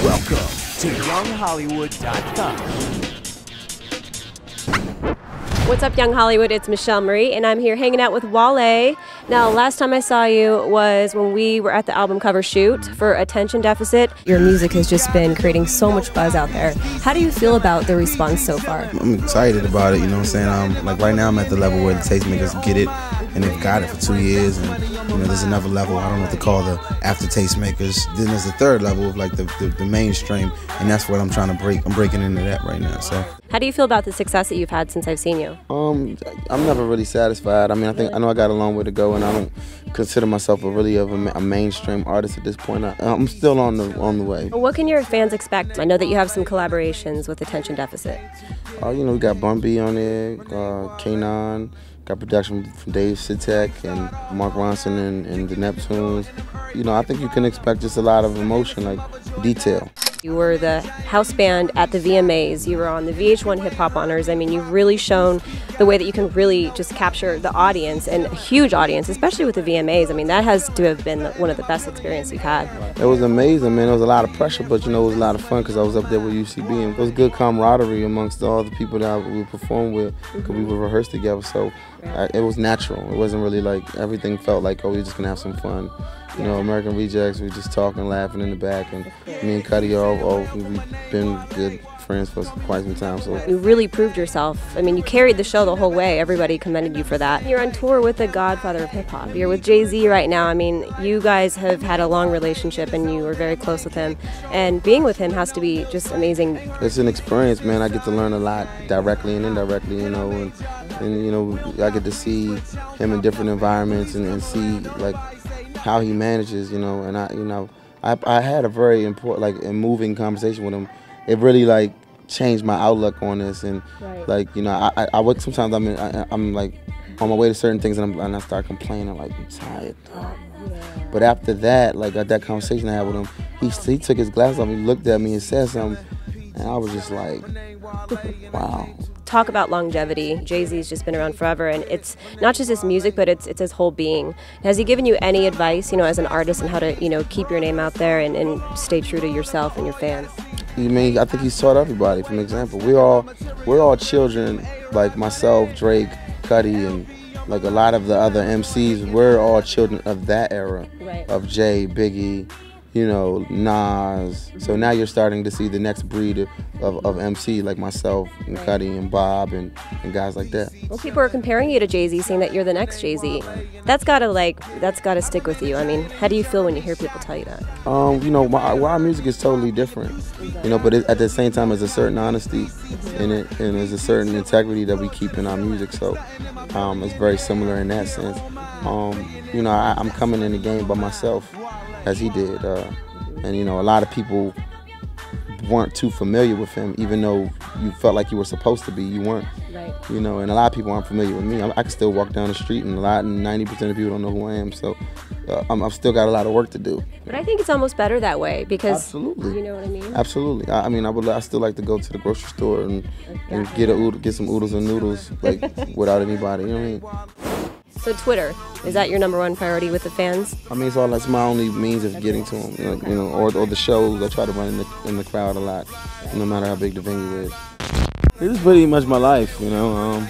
Welcome to YoungHollywood.com. What's up, Young Hollywood? It's Michelle Marie, and I'm here hanging out with Wale. Now, last time I saw you was when we were at the album cover shoot for Attention Deficit. Your music has just been creating so much buzz out there. How do you feel about the response so far? I'm excited about it, you know what I'm saying? Like right now I'm at the level where the tastemakers get it, and they've got it for 2 years, and you know there's another level, I don't know what to call the after tastemakers. Then there's the third level of like the mainstream, and that's what I'm trying to break. I'm breaking into that right now. So how do you feel about the success that you've had since I've seen you? I'm never really satisfied. I mean, I know I got a long way to go, and I don't consider myself a mainstream artist at this point. I'm still on the way. What can your fans expect? I know that you have some collaborations with Attention Deficit. You know, we got Bun B on there, K9, got production from Dave Sitek and Mark Ronson and the Neptunes. You know, I think you can expect just a lot of emotion, like detail. You were the house band at the VMAs. You were on the VH1 Hip Hop Honors. I mean, you've really shown the way that you can really just capture the audience, and a huge audience, especially with the VMAs. I mean, that has to have been one of the best experiences you've had. It was amazing, man. It was a lot of pressure, but you know, it was a lot of fun because I was up there with UCB, and it was good camaraderie amongst all the people that we performed with because we would rehearse together. So it was natural. It wasn't really like everything felt like, oh, we're just gonna have some fun. You know, American Rejects, we were just talking, laughing in the back, and me and Cuddy we've been good friends for quite some time. So you really proved yourself. I mean, you carried the show the whole way. Everybody commended you for that. You're on tour with the godfather of hip hop. You're with Jay-Z right now. I mean, you guys have had a long relationship, and you were very close with him. And being with him has to be just amazing. It's an experience, man. I get to learn a lot directly and indirectly, you know, and you know, I get to see him in different environments and see like how he manages, you know, and I had a very important, like, and moving conversation with him. It really like changed my outlook on this, and like, you know, I would sometimes I'm like on my way to certain things, and I start complaining like I'm tired. But after that, like at that conversation I had with him, he took his glasses off, he looked at me and said something, and I was just like, wow. Talk about longevity. Jay-Z's just been around forever, and it's not just his music, but it's his whole being. Has he given you any advice, you know, as an artist, and how to, you know, keep your name out there and stay true to yourself and your fans? I think he's taught everybody. For example, we're all children, like myself, Drake, Cuddy, and like a lot of the other MCs. We're all children of that era, of Jay, Biggie, you know, Nas. So now you're starting to see the next breed of MC, like myself and Cuddy and Bob and guys like that. Well, people are comparing you to Jay-Z, saying that you're the next Jay-Z. That's gotta stick with you. I mean, how do you feel when you hear people tell you that? You know, our music is totally different, you know, but at the same time, there's a certain honesty in it, and there's a certain integrity that we keep in our music. So it's very similar in that sense. You know, I'm coming in the game by myself, as he did, and you know, a lot of people weren't too familiar with him, even though you felt like you were supposed to be. You weren't, you know, and a lot of people aren't familiar with me. I can still walk down the street, and 90% of people don't know who I am. So I've still got a lot of work to do. But I think it's almost better that way, because absolutely, you know what I mean. Absolutely. I mean, I still like to go to the grocery store and get some oodles and noodles, like without anybody. You know what I mean? So Twitter, is that your #1 priority with the fans? I mean, that's my only means of getting to them, you know, or the shows. I try to run in the crowd a lot, no matter how big the venue is. This is pretty much my life, you know.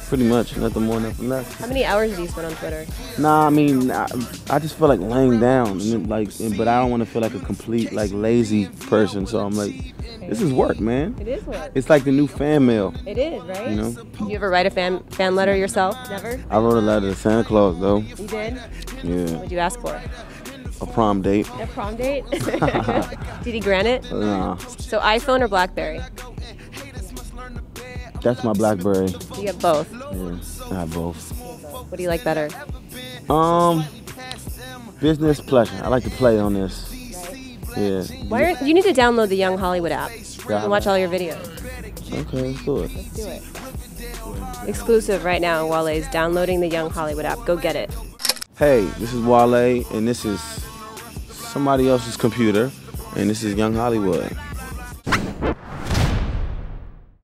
Pretty much, nothing more, nothing less. How many hours do you spend on Twitter? Nah, I mean, I just feel like laying down, but I don't want to feel like a complete like lazy person. So I'm like, this is work, man. It is work. It's like the new fan mail. It is, right? You know. Did you ever write a fan letter yourself? Never? I wrote a letter to Santa Claus, though. You did? Yeah. What did you ask for? A prom date. A prom date? Did he grant it? Nah. So iPhone or BlackBerry? That's my BlackBerry. You have both? Yeah, I have both. What do you like better? Business, pleasure. I like to play on this. Yeah. You need to download the Young Hollywood app and watch all your videos. Okay, let's do it. Let's do it. Exclusive right now, Wale is downloading the Young Hollywood app. Go get it. Hey, this is Wale, and this is somebody else's computer, and this is Young Hollywood.